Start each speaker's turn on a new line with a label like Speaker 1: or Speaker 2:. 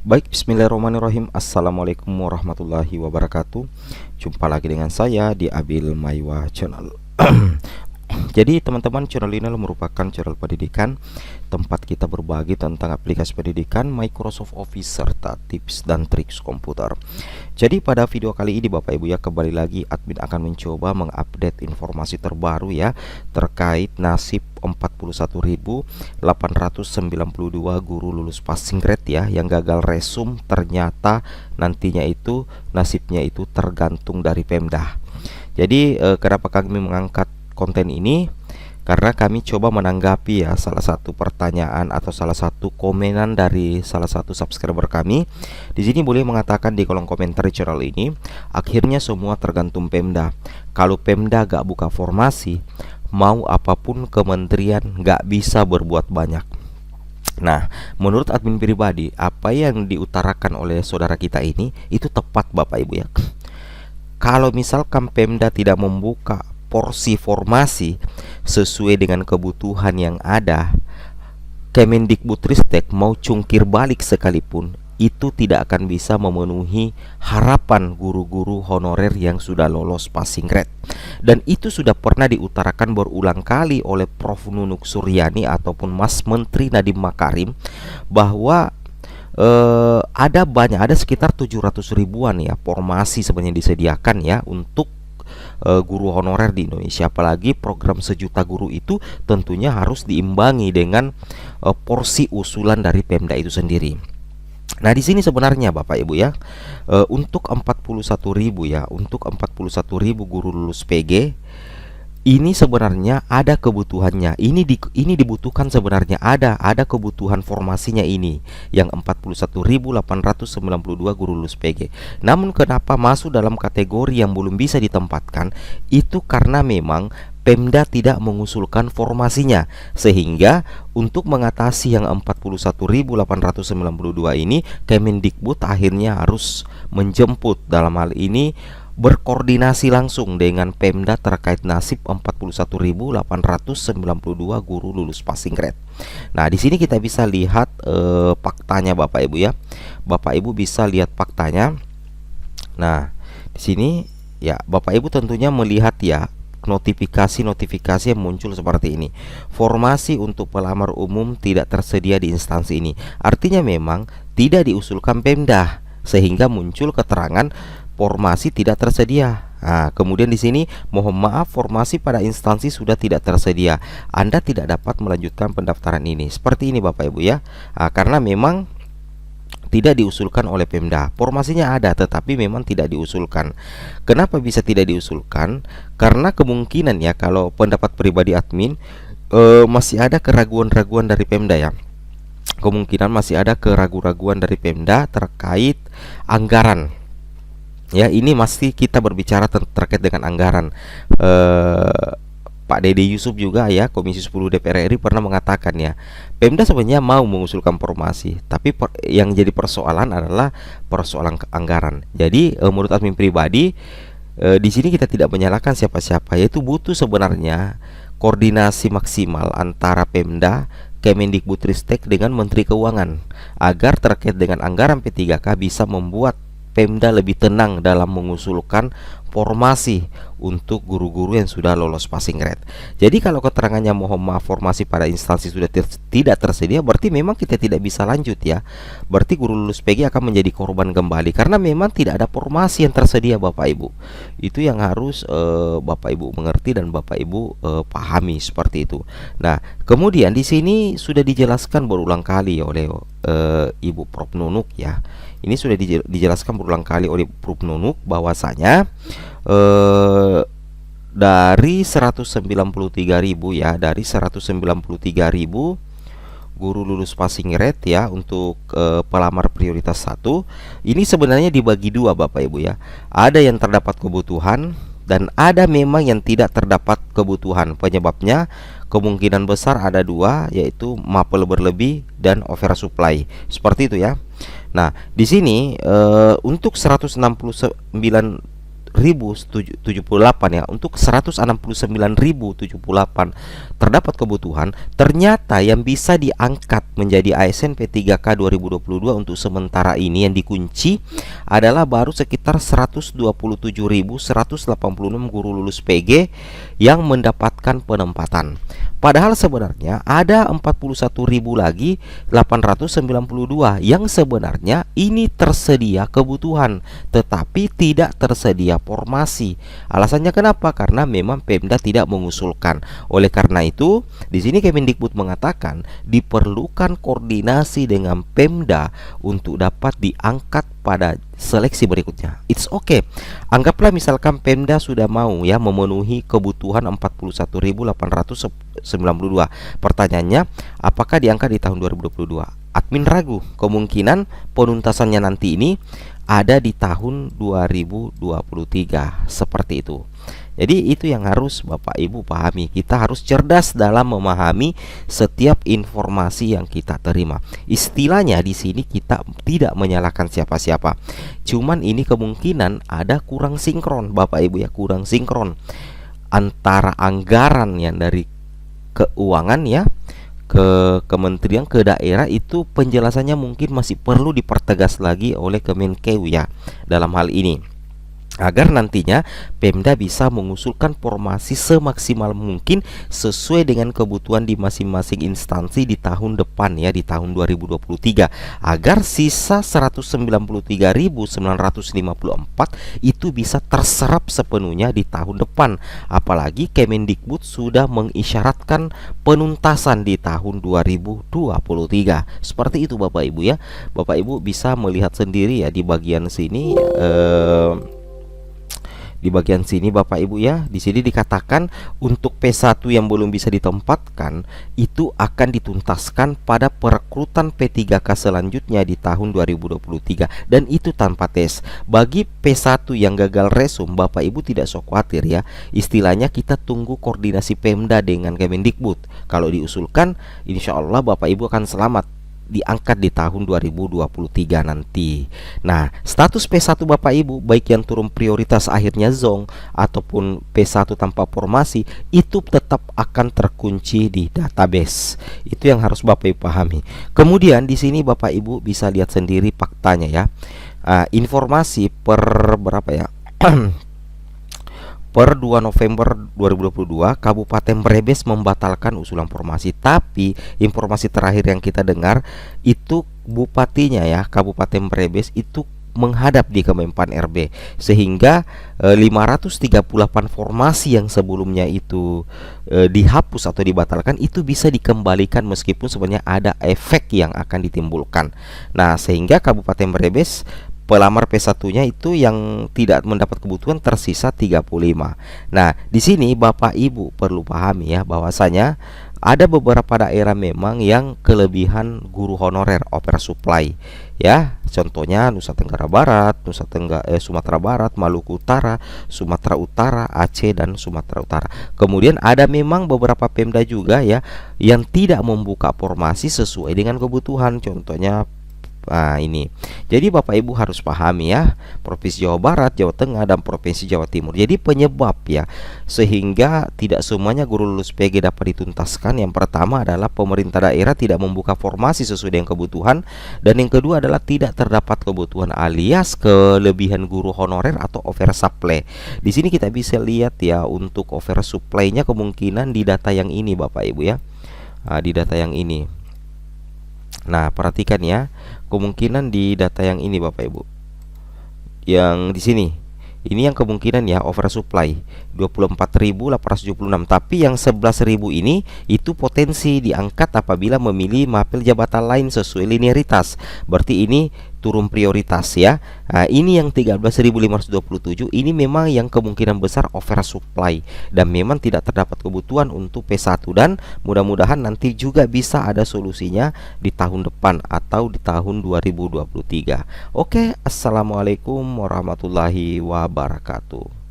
Speaker 1: Baik, bismillahirrahmanirrahim. Assalamualaikum warahmatullahi wabarakatuh. Jumpa lagi dengan saya di Abil Maiwa Channel. Jadi teman-teman, channel ini merupakan channel pendidikan, tempat kita berbagi tentang aplikasi pendidikan, Microsoft Office, serta tips dan triks komputer. Jadi pada video kali ini Bapak Ibu ya, kembali lagi admin akan mencoba mengupdate informasi terbaru ya, terkait nasib 41.892 guru lulus passing grade ya, yang gagal resum. Ternyata nantinya itu nasibnya itu tergantung dari Pemda. Jadi kenapa kami mengangkat konten ini? Karena kami coba menanggapi ya salah satu pertanyaan atau salah satu komenan dari salah satu subscriber kami. Di sini boleh mengatakan di kolom komentar channel ini, akhirnya semua tergantung Pemda. Kalau Pemda gak buka formasi, mau apapun kementerian gak bisa berbuat banyak. Nah, menurut admin pribadi, apa yang diutarakan oleh saudara kita ini itu tepat Bapak Ibu ya. Kalau misalkan Pemda tidak membuka porsi formasi sesuai dengan kebutuhan yang ada, Kemendikbudristek mau cungkir balik sekalipun, itu tidak akan bisa memenuhi harapan guru-guru honorer yang sudah lolos passing grade. Dan itu sudah pernah diutarakan berulang kali oleh Prof. Nunuk Suryani ataupun Mas Menteri Nadiem Makarim, bahwa ada sekitar 700 ribuan ya formasi sebenarnya disediakan ya untuk guru honorer di Indonesia. Apalagi program sejuta guru itu tentunya harus diimbangi dengan porsi usulan dari Pemda itu sendiri. Nah, di sini sebenarnya Bapak Ibu ya, untuk 41.000 ya, untuk 41.000 guru lulus PG ini sebenarnya ada kebutuhannya. Ini dibutuhkan sebenarnya, ada kebutuhan formasinya ini yang 41.892 guru lulus PG. Namun kenapa masuk dalam kategori yang belum bisa ditempatkan? Itu karena memang Pemda tidak mengusulkan formasinya, sehingga untuk mengatasi yang 41.892 ini, Kemendikbud akhirnya harus menjemput, dalam hal ini berkoordinasi langsung dengan Pemda terkait nasib 41.892 guru lulus passing grade. Nah, di sini kita bisa lihat faktanya Bapak Ibu ya. Bapak Ibu bisa lihat faktanya. Nah, di sini ya Bapak Ibu tentunya melihat ya notifikasi yang muncul seperti ini. Formasi untuk pelamar umum tidak tersedia di instansi ini. Artinya memang tidak diusulkan Pemda, sehingga muncul keterangan formasi tidak tersedia. Nah, kemudian di sini mohon maaf, formasi pada instansi sudah tidak tersedia. Anda tidak dapat melanjutkan pendaftaran ini. Seperti ini Bapak Ibu ya. Nah, karena memang tidak diusulkan oleh Pemda. Formasinya ada tetapi memang tidak diusulkan. Kenapa bisa tidak diusulkan? Karena kemungkinan ya, kalau pendapat pribadi admin, masih ada keraguan-raguan dari Pemda ya. Kemungkinan masih ada keraguan-raguan dari Pemda terkait anggaran. Ya, ini masih kita berbicara terkait dengan anggaran. Pak Dede Yusuf juga ya, Komisi 10 DPR RI pernah mengatakan ya, Pemda sebenarnya mau mengusulkan formasi, tapi yang jadi persoalan adalah persoalan anggaran. Jadi menurut admin pribadi, di sini kita tidak menyalahkan siapa-siapa, yaitu butuh sebenarnya koordinasi maksimal antara Pemda, Kemendikbudristek dengan Menteri Keuangan, agar terkait dengan anggaran P3K bisa membuat Pemda lebih tenang dalam mengusulkan formasi untuk guru-guru yang sudah lolos passing grade. Jadi kalau keterangannya mohon maaf formasi pada instansi sudah tidak tersedia, berarti memang kita tidak bisa lanjut ya. Berarti guru lulus PG akan menjadi korban kembali karena memang tidak ada formasi yang tersedia Bapak Ibu. Itu yang harus Bapak Ibu mengerti dan Bapak Ibu pahami seperti itu. Nah, kemudian di sini sudah dijelaskan berulang kali oleh Ibu Prof Nunuk ya. Ini sudah dijelaskan berulang kali oleh Prof Nunuk bahwasanya dari 193.000 ya, dari 193.000 guru lulus passing grade ya untuk pelamar prioritas 1, ini sebenarnya dibagi dua Bapak Ibu ya. Ada yang terdapat kebutuhan dan ada memang yang tidak terdapat kebutuhan. Penyebabnya kemungkinan besar ada dua, yaitu mapel berlebih dan oversupply. Seperti itu ya. Nah, di sini untuk 169 ya, untuk 169.078 terdapat kebutuhan, ternyata yang bisa diangkat menjadi ASN P3K 2022 untuk sementara ini yang dikunci adalah baru sekitar 127.186 guru lulus PG yang mendapatkan penempatan. Padahal sebenarnya ada 41.000 lagi 892 yang sebenarnya ini tersedia kebutuhan tetapi tidak tersedia formasi. Alasannya kenapa? Karena memang Pemda tidak mengusulkan. Oleh karena itu, di sini Kemendikbud mengatakan diperlukan koordinasi dengan Pemda untuk dapat diangkat pada seleksi berikutnya. It's okay. Anggaplah misalkan Pemda sudah mau ya memenuhi kebutuhan 41.892. Pertanyaannya, apakah diangkat di tahun 2022? Admin ragu, kemungkinan penuntasannya nanti ini ada di tahun 2023. Seperti itu. Jadi itu yang harus Bapak Ibu pahami. Kita harus cerdas dalam memahami setiap informasi yang kita terima. Istilahnya di sini kita tidak menyalahkan siapa-siapa. Cuman ini kemungkinan ada kurang sinkron Bapak Ibu ya, kurang sinkron antara anggaran yang dari keuangan ya ke kementerian ke daerah, itu penjelasannya mungkin masih perlu dipertegas lagi oleh Kemenkeu ya dalam hal ini, agar nantinya Pemda bisa mengusulkan formasi semaksimal mungkin sesuai dengan kebutuhan di masing-masing instansi di tahun depan ya, di tahun 2023, agar sisa 193.954 itu bisa terserap sepenuhnya di tahun depan. Apalagi Kemendikbud sudah mengisyaratkan penuntasan di tahun 2023. Seperti itu Bapak Ibu ya. Bapak Ibu bisa melihat sendiri ya di bagian sini Bapak Ibu ya, di sini dikatakan untuk P1 yang belum bisa ditempatkan itu akan dituntaskan pada perekrutan P3K selanjutnya di tahun 2023, dan itu tanpa tes. Bagi P1 yang gagal resum, Bapak Ibu tidak usah khawatir ya. Istilahnya kita tunggu koordinasi Pemda dengan Kemendikbud. Kalau diusulkan, insya Allah Bapak Ibu akan selamat diangkat di tahun 2023 nanti. Nah, status P1 Bapak Ibu baik yang turun prioritas akhirnya zong ataupun P1 tanpa formasi itu tetap akan terkunci di database. Itu yang harus Bapak Ibu pahami. Kemudian di sini Bapak Ibu bisa lihat sendiri faktanya ya. Informasi per berapa ya? Per 2 November 2022, Kabupaten Brebes membatalkan usulan formasi. Tapi informasi terakhir yang kita dengar itu bupatinya ya, Kabupaten Brebes itu menghadap di Kemenpan RB, sehingga 538 formasi yang sebelumnya itu dihapus atau dibatalkan itu bisa dikembalikan meskipun sebenarnya ada efek yang akan ditimbulkan. Nah, sehingga Kabupaten Brebes pelamar P1-nya itu yang tidak mendapat kebutuhan tersisa 35. Nah, di sini Bapak Ibu perlu pahami ya bahwasanya ada beberapa daerah memang yang kelebihan guru honorer oversupply ya. Contohnya Nusa Tenggara Barat, Sumatera Barat, Maluku Utara, Sumatera Utara, Aceh dan Sumatera Utara. Kemudian ada memang beberapa Pemda juga ya yang tidak membuka formasi sesuai dengan kebutuhan. Contohnya ini. Jadi Bapak Ibu harus pahami ya, Provinsi Jawa Barat, Jawa Tengah dan Provinsi Jawa Timur. Jadi penyebab ya sehingga tidak semuanya guru lulus PG dapat dituntaskan. Yang pertama adalah pemerintah daerah tidak membuka formasi sesuai dengan kebutuhan, dan yang kedua adalah tidak terdapat kebutuhan alias kelebihan guru honorer atau oversupply. Di sini kita bisa lihat ya, untuk oversupply-nya kemungkinan di data yang ini Bapak Ibu ya. Di data yang ini. Nah, perhatikan ya, kemungkinan di data yang ini Bapak Ibu. Yang di sini. Ini yang kemungkinan ya oversupply 24.876, tapi yang 11.000 ini itu potensi diangkat apabila memilih mapel jabatan lain sesuai linearitas. Berarti ini turun prioritas ya. Nah, ini yang 13.527 ini memang yang kemungkinan besar oversupply dan memang tidak terdapat kebutuhan untuk P1, dan mudah-mudahan nanti juga bisa ada solusinya di tahun depan atau di tahun 2023. Oke, assalamualaikum warahmatullahi wabarakatuh.